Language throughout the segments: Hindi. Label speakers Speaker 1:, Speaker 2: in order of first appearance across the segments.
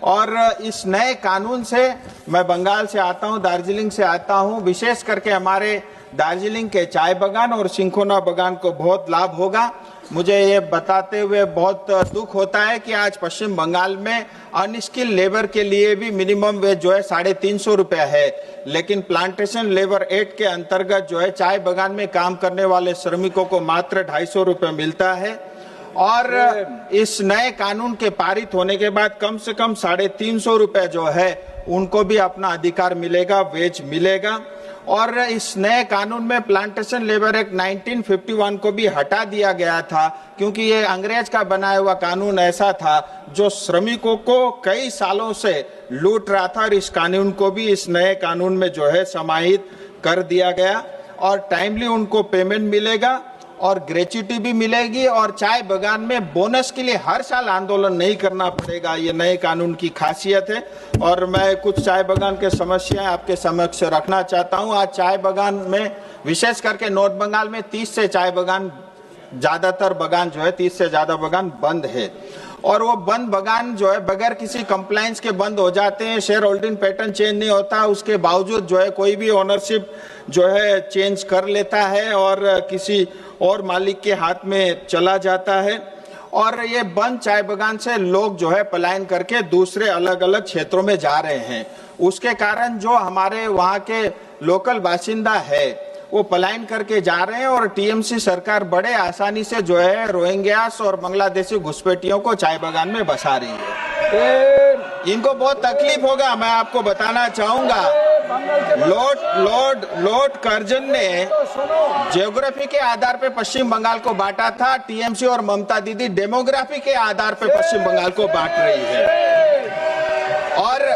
Speaker 1: और इस नए कानून से मैं बंगाल से आता हूं, दार्जिलिंग से आता हूं, विशेष करके हमारे दार्जिलिंग के चाय बागान और सिंकोना बागान को बहुत लाभ होगा। मुझे ये बताते हुए बहुत दुख होता है कि आज पश्चिम बंगाल में अनस्किल्ड लेबर के लिए भी मिनिमम वेज जो है 350 रुपया है, लेकिन प्लांटेशन लेबर एक्ट के अंतर्गत जो है चाय बागान में काम करने वाले श्रमिकों को मात्र 250 रुपये मिलता है। और इस नए कानून के पारित होने के बाद कम से कम 350 रुपये जो है उनको भी अपना अधिकार मिलेगा, वेज मिलेगा। और इस नए कानून में प्लांटेशन लेबर एक्ट 1951 को भी हटा दिया गया था, क्योंकि ये अंग्रेज का बनाया हुआ कानून ऐसा था जो श्रमिकों को कई सालों से लूट रहा था। और इस कानून को भी इस नए कानून में जो है समाहित कर दिया गया और टाइमली उनको पेमेंट मिलेगा और ग्रेच्युटी भी मिलेगी। और चाय बागान में बोनस के लिए हर साल आंदोलन नहीं करना पड़ेगा, ये नए कानून की खासियत है। और मैं कुछ चाय बागान के समस्याएं आपके समक्ष रखना चाहता हूं। आज चाय बागान में विशेष करके नॉर्थ बंगाल में 30 से चाय बागान, ज्यादातर बागान जो है 30 से ज्यादा बागान बंद है। और वो बंद बागान जो है बगैर किसी कंप्लायंस के बंद हो जाते हैं, शेयर होल्डिंग पैटर्न चेंज नहीं होता, उसके बावजूद जो है कोई भी ओनरशिप जो है चेंज कर लेता है और किसी और मालिक के हाथ में चला जाता है। और ये बंद चाय बागान से लोग जो है पलायन करके दूसरे अलग अलग क्षेत्रों में जा रहे हैं। उसके कारण जो हमारे वहाँ के लोकल बासिंदा है वो पलायन करके जा रहे हैं और टीएमसी सरकार बड़े आसानी से जो है रोहिंग्यास और बांग्लादेशी घुसपैठियों को चाय बागान में बसा रही है। इनको बहुत तकलीफ होगा, मैं आपको बताना चाहूंगा। लॉर्ड कर्जन ने ज्योग्राफी के आधार पे पश्चिम बंगाल को बांटा था, टीएमसी और ममता दीदी डेमोग्राफी के आधार पे पश्चिम बंगाल को बांट रही है। और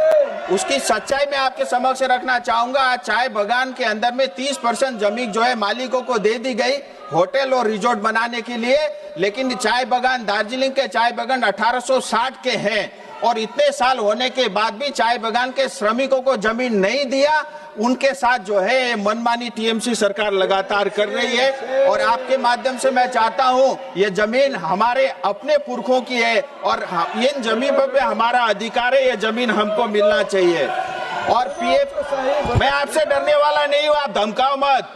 Speaker 1: उसकी सच्चाई में आपके समक्ष रखना चाहूंगा। आज चाय बागान के अंदर में 30% जमीन जो है मालिकों को दे दी गई होटल और रिजॉर्ट बनाने के लिए, लेकिन चाय बागान, दार्जिलिंग के चाय बागान 1860 के हैं और इतने साल होने के बाद भी चाय बागान के श्रमिकों को जमीन नहीं दिया। उनके साथ जो है मनमानी टीएमसी सरकार लगातार कर रही है। और आपके माध्यम से मैं चाहता हूं, ये जमीन हमारे अपने पुरखों की है और इन जमीन पर हमारा अधिकार है, ये जमीन हमको मिलना चाहिए। और पीएफ, मैं आपसे डरने वाला नहीं हूं, आप धमकाओ मत।